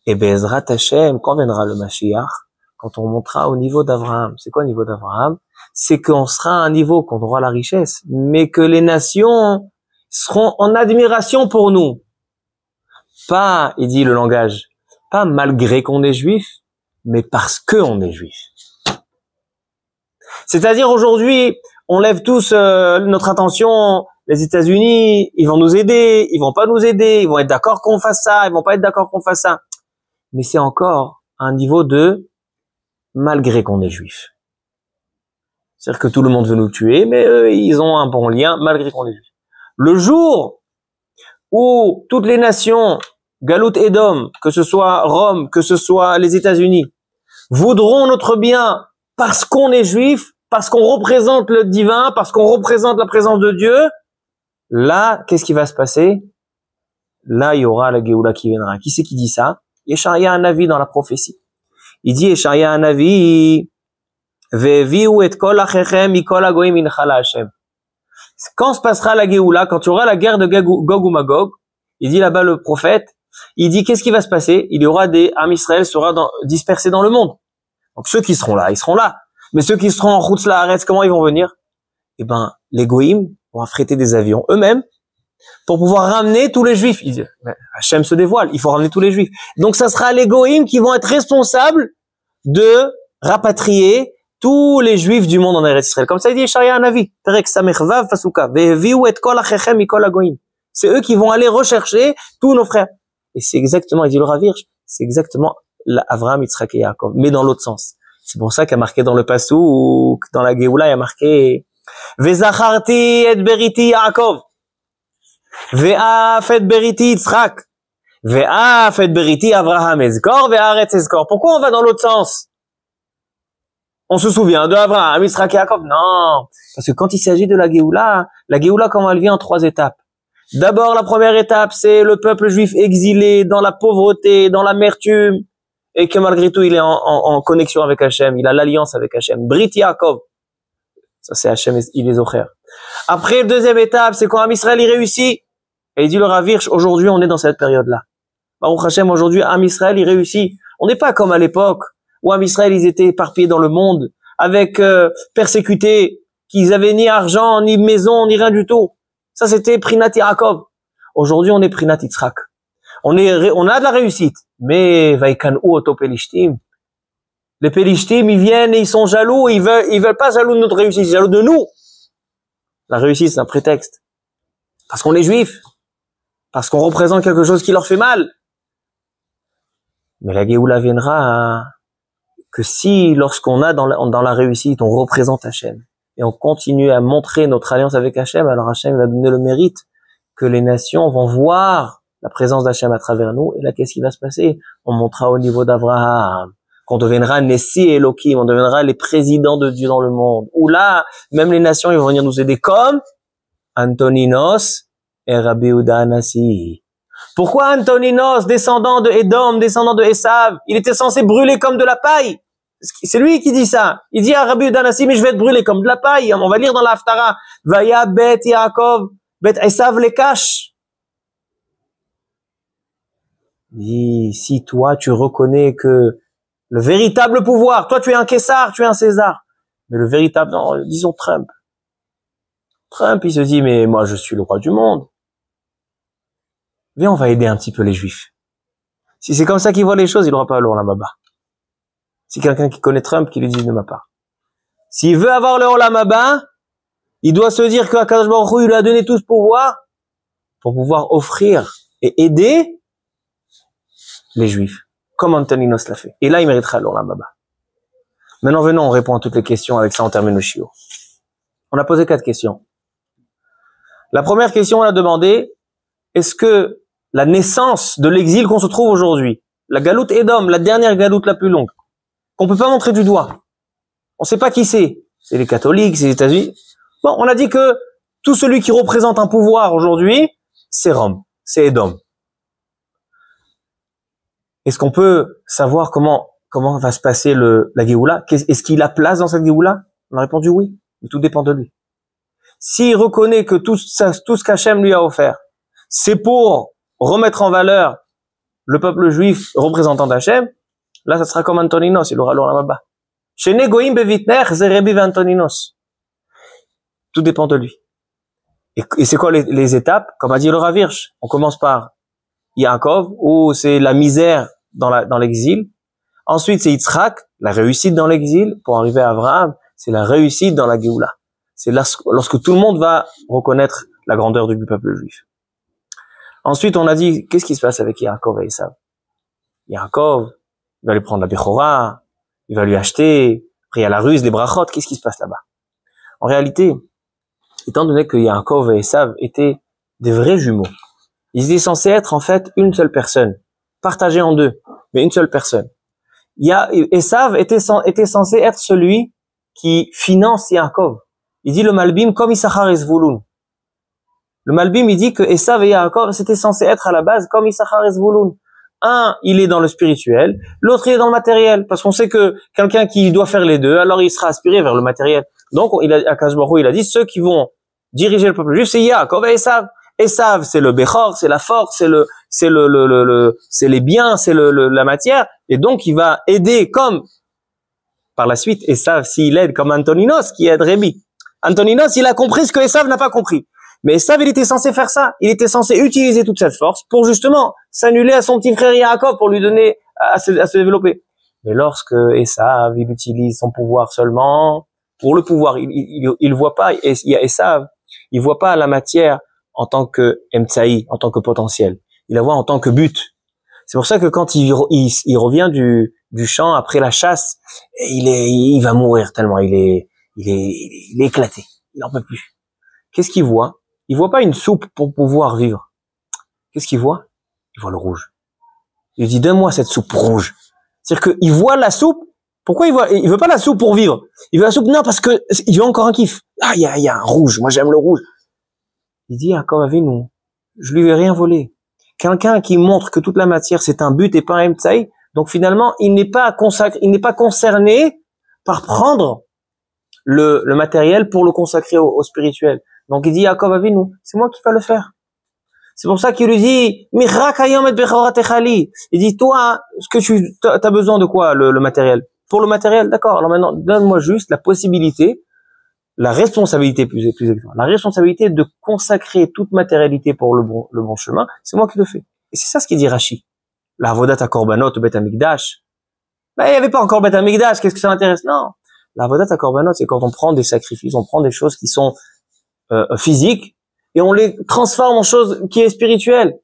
S1: Et Be'ezrat Hachem, quand viendra le Mashiach, quand on montera au niveau d'Abraham. C'est quoi le niveau d'Abraham? C'est qu'on sera à un niveau qu'on aura la richesse, mais que les nations seront en admiration pour nous. Pas, il dit le langage, pas malgré qu'on est juif, mais parce que on est juif. C'est-à-dire aujourd'hui, on lève tous notre attention, les États-Unis, ils vont nous aider, ils vont pas nous aider, ils vont être d'accord qu'on fasse ça, ils vont pas être d'accord qu'on fasse ça. Mais c'est encore un niveau de malgré qu'on est juif. C'est-à-dire que tout le monde veut nous tuer, mais eux, ils ont un bon lien malgré qu'on est juif. Le jour où toutes les nations, Galout Edom, que ce soit Rome, que ce soit les États-Unis, voudront notre bien parce qu'on est juif, parce qu'on représente le divin, parce qu'on représente la présence de Dieu, là, qu'est-ce qui va se passer? Là, il y aura la Géoula qui viendra. Qui c'est qui dit ça? Yesharia Hanavi dans la prophétie. Il dit Yesharia Hanavi, Ve'viu et kol achechem mikol hagoyim inchala Hashem. Quand se passera la Géoula, quand il y aura la guerre de Gog ou Magog, il dit là-bas le prophète, il dit qu'est-ce qui va se passer? Il y aura des Am Israël sera dispersés dans le monde. Donc ceux qui seront là, ils seront là. Mais ceux qui seront en Chutz La'aretz, comment ils vont venir? Eh ben, les Goïm vont affréter des avions eux-mêmes pour pouvoir ramener tous les Juifs. Ils disent, Hachem se dévoile, il faut ramener tous les Juifs. Donc ça sera les Goïm qui vont être responsables de rapatrier tous les Juifs du monde en Eretz Israël. Comme ça il dit Yesharia Hanavi, Perek Samech Vav Pasuka, Ve'viu et kol achechem mikol hagoyim. C'est eux qui vont aller rechercher tous nos frères. Et c'est exactement, il dit le Rav Hirsch, c'est exactement Avraham, Yitzhak et Yaakov, mais dans l'autre sens. C'est pour ça qu'il y a marqué dans le Passouk, dans la Géoula, il y a marqué Ve'zacharti et beriti Yaakov, Ve'af et beriti Yitzhak, Ve'af et beriti Avraham ezkor, Ve'aretz ezkor. Pourquoi on va dans l'autre sens? On se souvient de Avraham, Yitzhak et Yaakov? Non, parce que quand il s'agit de la Géoula, comment elle vient en 3 étapes. D'abord, la première étape, c'est le peuple juif exilé dans la pauvreté, dans l'amertume, et que malgré tout, il est en connexion avec Hachem, il a l'alliance avec Hachem. Brit Yaakov. Ça, c'est Hachem, il est Zocher. Après, deuxième étape, c'est quand Am Israël, il réussit. Et il dit le Rav Hirsch, aujourd'hui, on est dans cette période-là. Baruch Hachem, aujourd'hui, Am Israël, il réussit. On n'est pas comme à l'époque, où Am Israël, ils étaient éparpillés dans le monde, avec persécutés, qu'ils avaient ni argent, ni maison, ni rien du tout. Ça, c'était Prinat Yaakov. Aujourd'hui, on est Prinat Yitzhak. On a de la réussite. Mais, Vaikanu Oto Pelishtim. Les Pelishtim, ils viennent et ils sont jaloux. Ils veulent pas jaloux de notre réussite, ils sont jaloux de nous. La réussite, c'est un prétexte. Parce qu'on est juifs. Parce qu'on représente quelque chose qui leur fait mal. Mais la Géoula viendra que si, lorsqu'on a dans la réussite, on représente Hachem. Et on continue à montrer notre alliance avec Hachem, alors Hachem va donner le mérite que les nations vont voir la présence d'Hachem à travers nous. Et là, qu'est-ce qui va se passer? On montera au niveau d'Abraham, qu'on deviendra Nessi et Elohim, on deviendra les présidents de Dieu dans le monde. Où là, même les nations, ils vont venir nous aider comme Antoninos et Rabbi Yehuda Hanassi. Pourquoi Antoninos, descendant de Édom, descendant de Esav, il était censé brûler comme de la paille? C'est lui qui dit ça. Il dit à Rabbi Yehuda Hanassi, mais je vais être brûlé comme de la paille. On va lire dans la Haftara. Vaya bet Yaakov, bet Esav les cache. Si toi, tu reconnais que le véritable pouvoir, toi tu es un Kessar, tu es un César, mais le véritable, non, disons Trump. Trump, il se dit, mais moi je suis le roi du monde. Viens, on va aider un petit peu les Juifs. Si c'est comme ça qu'il voit les choses, il n'aura pas l'Olam Haba. Si quelqu'un qui connaît Trump, qui lui dit de ma part. S'il veut avoir le Olam Haba, il doit se dire qu'Akadosh Baruch Hu, il lui a donné tout ce pouvoir pour pouvoir offrir et aider les Juifs, comme Antoninos l'a fait. Et là, il méritera l'Olam Haba. Maintenant, venons, on répond à toutes les questions, avec ça on termine le shiur. On a posé 4 questions. La première question, on a demandé, est-ce que la naissance de l'exil qu'on se trouve aujourd'hui, la galoute Édom, la dernière galoute la plus longue, qu'on peut pas montrer du doigt, on sait pas qui c'est les catholiques, c'est les États-Unis. Bon, on a dit que tout celui qui représente un pouvoir aujourd'hui, c'est Rome, c'est Édom. Est-ce qu'on peut savoir comment va se passer la Géoula? Est-ce qu'il a place dans cette Géoula? On a répondu oui, mais tout dépend de lui. S'il reconnaît que tout ce qu'Hachem lui a offert, c'est pour remettre en valeur le peuple juif représentant d'Hachem, là, ça sera comme Antoninos, il aura l'Olam Haba. Chez Negoim Bevitner, Zerebi Antoninos. Tout dépend de lui. Et c'est quoi les étapes? Comme a dit le Rav Hirsch, on commence par Yaakov, où c'est la misère dans l'exil. Ensuite, c'est Yitzhak, la réussite dans l'exil. Pour arriver à Abraham, c'est la réussite dans la Géoula. C'est lorsque tout le monde va reconnaître la grandeur du peuple juif. Ensuite, on a dit, qu'est-ce qui se passe avec Yaakov et Esav? Yaakov, il va lui prendre la Bechora, il va lui acheter, après il y a la ruse, les brachot, qu'est-ce qui se passe là-bas? En réalité, étant donné que Yaakov et Esav étaient des vrais jumeaux, ils étaient censés être en fait une seule personne, partagés en deux, mais une seule personne. Esav était censé être celui qui finance Yaakov. Il dit le Malbim comme Issachar et Zvouloun. Le Malbim, il dit que Esav et Yaakov, c'était censé être à la base comme Issachar et Zvouloun. Un, il est dans le spirituel, l'autre, il est dans le matériel. Parce qu'on sait que quelqu'un qui doit faire les deux, alors il sera aspiré vers le matériel. Donc, Akadosh Baruch Hu, il a dit, ceux qui vont diriger le peuple juif, c'est Yaakov et Esav. Esav, c'est le Bechor, c'est la force, c'est les biens, c'est la matière. Et donc, il va aider comme, par la suite, Esav, s'il aide comme Antoninos, qui aide Rébi. Antoninos, il a compris ce que Esav n'a pas compris. Mais Esav, il était censé faire ça. Il était censé utiliser toute cette force pour justement s'annuler à son petit frère Yaakov pour lui donner à se développer. Mais lorsque Esav, il utilise son pouvoir seulement pour le pouvoir, il voit pas, Esav, il voit pas la matière en tant que emtsaï, en tant que potentiel. Il la voit en tant que but. C'est pour ça que quand il revient du champ après la chasse, il va mourir tellement il est éclaté. Il en peut plus. Qu'est-ce qu'il voit? Il voit pas une soupe pour pouvoir vivre. Qu'est-ce qu'il voit? Il voit le rouge. Il dit, donne-moi cette soupe rouge. C'est-à-dire qu'il voit la soupe. Pourquoi il veut pas la soupe pour vivre? Il veut la soupe, non, parce que il veut encore un kiff. Ah, il y a un rouge. Moi, j'aime le rouge. Il dit, Yaakov Avinu, je lui ai rien volé. Quelqu'un qui montre que toute la matière c'est un but et pas un emtsai, donc finalement il n'est pas concerné par prendre le matériel pour le consacrer au spirituel. Donc il dit Yaakov Avinu, c'est moi qui va le faire. C'est pour ça qu'il lui dit il dit toi, ce que tu as besoin de quoi le matériel? Pour le matériel, d'accord. Alors maintenant donne-moi juste la possibilité, la responsabilité plus exactement, la responsabilité de consacrer toute matérialité pour le bon chemin, c'est moi qui le fais. Et c'est ça ce qu'il dit Rashi. La avodat à korbanot au Bet Hamikdash. Ben, il n'y avait pas encore Bet Hamikdash, qu'est-ce que ça m'intéresse? Non. La avodat à korbanot, c'est quand on prend des sacrifices, on prend des choses qui sont physiques et on les transforme en choses qui est spirituelle.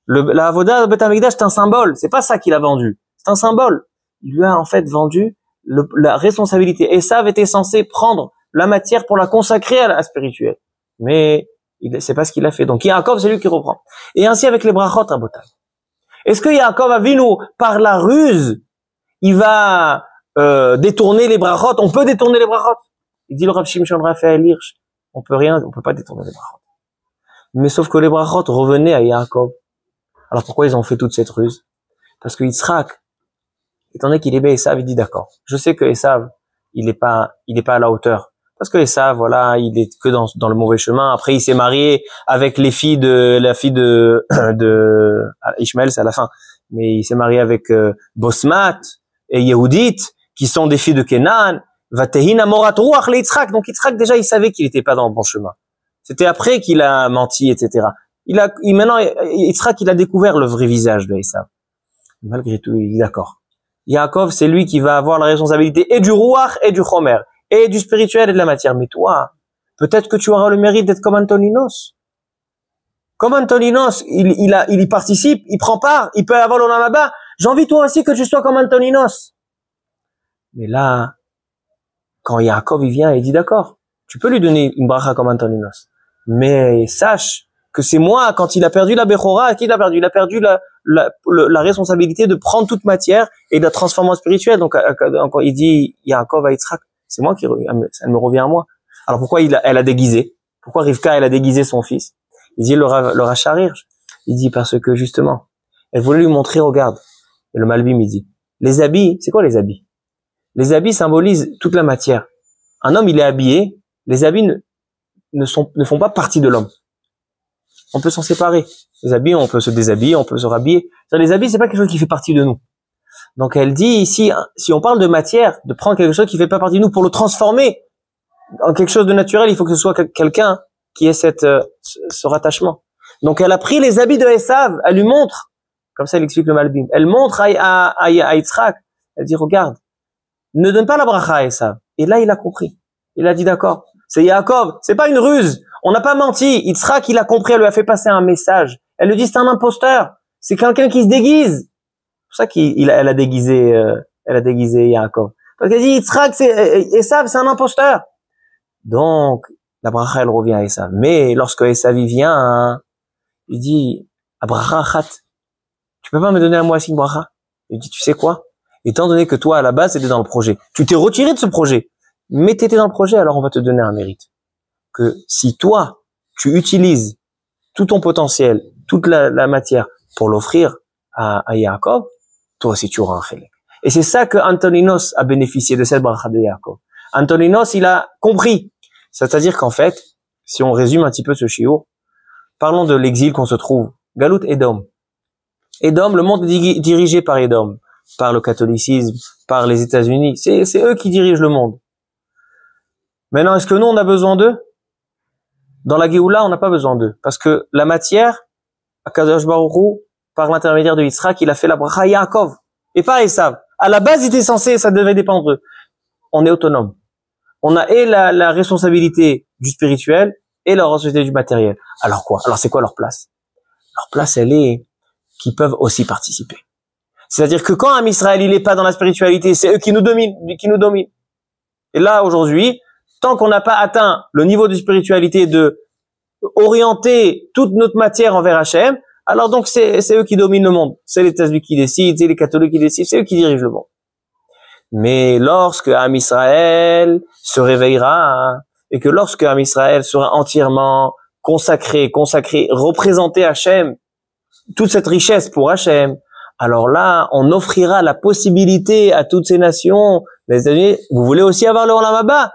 S1: La avodat au Bet Hamikdash, c'est un symbole. C'est pas ça qu'il a vendu. C'est un symbole. Il lui a en fait vendu la responsabilité. Esav était censé prendre la matière pour la consacrer à la spirituelle. Mais c'est pas ce qu'il a fait. Donc Yaakov, c'est lui qui reprend. Et ainsi avec les brachot à Botaï. Est-ce que Yaakov Avinu, par la ruse, il va détourner les brachot? On peut détourner les brachot. Il dit le Rav Shimshon Raphaël Hirsch, on peut pas détourner les brachot. Mais sauf que les brachot revenaient à Yaakov. Alors pourquoi ils ont fait toute cette ruse? Parce que Yitzhak, étant donné qu'il aimait Esav, il dit d'accord. Je sais que Esav, il est pas à la hauteur. Parce que Esav, voilà, il est que dans le mauvais chemin. Après, il s'est marié avec la fille de Ishmaël, c'est à la fin. Mais il s'est marié avec Bosmat et Yehudit, qui sont des filles de Kenan. Vatehina morat ruach le Yitzhak. Donc Yitzhak, déjà, il savait qu'il était pas dans le bon chemin. C'était après qu'il a menti, etc. Maintenant, Yitzhak, il a découvert le vrai visage de Esav. Malgré tout, il est d'accord. Yaakov, c'est lui qui va avoir la responsabilité et du ruach et du chomer, et du spirituel et de la matière. Mais toi, peut-être que tu auras le mérite d'être comme Antoninos. Comme Antoninos, il y participe, il prend part, il peut avoir l'olam haba. J'ai envie toi aussi que tu sois comme Antoninos. Mais là, quand Yaakov il vient, il dit d'accord, tu peux lui donner une bracha comme Antoninos. Mais sache que c'est moi, quand il a perdu la Bechora, il a perdu la responsabilité de prendre toute matière et de la transformer en spirituelle. Donc, il dit, Yaakov à Yitzhak, c'est moi elle me revient à moi. Alors pourquoi elle a déguisé? Pourquoi Rivka, elle a déguisé son fils? Il dit, le Racharir, il dit, parce que justement, elle voulait lui montrer, regarde. Et le Malbim, il dit, les habits, c'est quoi les habits? Les habits symbolisent toute la matière. Un homme, il est habillé, les habits ne font pas partie de l'homme. On peut s'en séparer. Les habits, on peut se déshabiller, on peut se rhabiller. Les habits, c'est pas quelque chose qui fait partie de nous. Donc elle dit ici, si on parle de matière, de prendre quelque chose qui fait pas partie de nous pour le transformer en quelque chose de naturel, il faut que ce soit quelqu'un qui ait ce rattachement. Donc elle a pris les habits de Esav, elle lui montre, comme ça elle explique le Malbim, elle montre à Yitzhak, elle dit regarde, ne donne pas la bracha à Esav. Et là il a compris. Il a dit d'accord, c'est Yaakov, c'est pas une ruse. On n'a pas menti. Yitzhak, il a compris, elle lui a fait passer un message. Elle lui dit, c'est un imposteur. C'est quelqu'un qui se déguise. C'est pour ça qu'elle a déguisé Yaakov. Parce qu'elle dit, Yitzhak, Esav, c'est un imposteur. Donc, la bracha, elle revient à Esav. Mais lorsque Esav, il vient, il dit, bracha achat. Tu peux pas me donner à moi aussi une bracha? Il dit, tu sais quoi? Étant donné que toi, à la base, t'étais dans le projet. Tu t'es retiré de ce projet. Mais t'étais dans le projet, alors on va te donner un mérite. Que si toi, tu utilises tout ton potentiel, toute la matière pour l'offrir à Yaakov, toi aussi tu auras un chélek. Et c'est ça que Antoninos a bénéficié de cette bracha de Yaakov. Antoninos, il a compris. C'est-à-dire qu'en fait, si on résume un petit peu ce shiur, parlons de l'exil qu'on se trouve. Galout Edom. Edom, le monde est dirigé par Edom, par le catholicisme, par les États-Unis. C'est eux qui dirigent le monde. Maintenant, est-ce que nous, on a besoin d'eux? Dans la Géoula, on n'a pas besoin d'eux. Parce que la matière, Akadosh Baruch Hu, par l'intermédiaire de Yitzhak, il a fait la bracha Yaakov. Et pas Esav. À la base, il était censé, ça devait dépendre d'eux. On est autonome. On a et la responsabilité du spirituel et la responsabilité du matériel. Alors quoi? Alors c'est quoi leur place? Leur place, elle est qu'ils peuvent aussi participer. C'est-à-dire que quand un Israël, il n'est pas dans la spiritualité, c'est eux qui nous dominent. Et là, aujourd'hui, tant qu'on n'a pas atteint le niveau de spiritualité de orienter toute notre matière envers Hachem, alors donc c'est eux qui dominent le monde. C'est les États-Unis qui décident, c'est les catholiques qui décident, c'est eux qui dirigent le monde. Mais lorsque Am Israël se réveillera, et que lorsque Am Israël sera entièrement consacrer, représenter Hachem, toute cette richesse pour Hachem, alors là, on offrira la possibilité à toutes ces nations, les États-Unis, vous voulez aussi avoir le Olam Haba?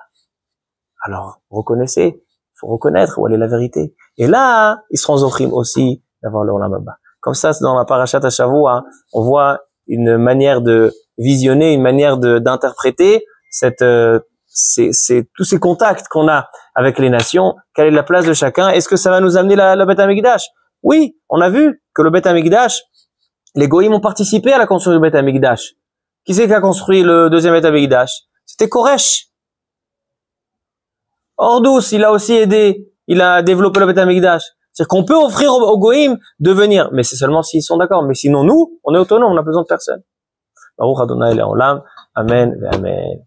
S1: Alors, reconnaissez, il faut reconnaître où est la vérité. Et là, ils seront offrim aussi d'avoir le Olam Haba. Comme ça, dans la Parashat Hashavua, on voit une manière de visionner, une manière d'interpréter tous ces contacts qu'on a avec les nations. Quelle est la place de chacun? Est-ce que ça va nous amener la Beth Amikdash? Oui, on a vu que le Beth Amikdash, les Goïm ont participé à la construction du Beth Amikdash. Qui c'est qui a construit le deuxième Beth Amikdash? C'était Koresh. Ordous, il a aussi aidé, il a développé le Beth Amikdash. C'est-à-dire qu'on peut offrir aux Goïm de venir, mais c'est seulement s'ils sont d'accord. Mais sinon, nous, on est autonomes, on n'a besoin de personne. Baruch Adonai Le'olam. Amen. Amen.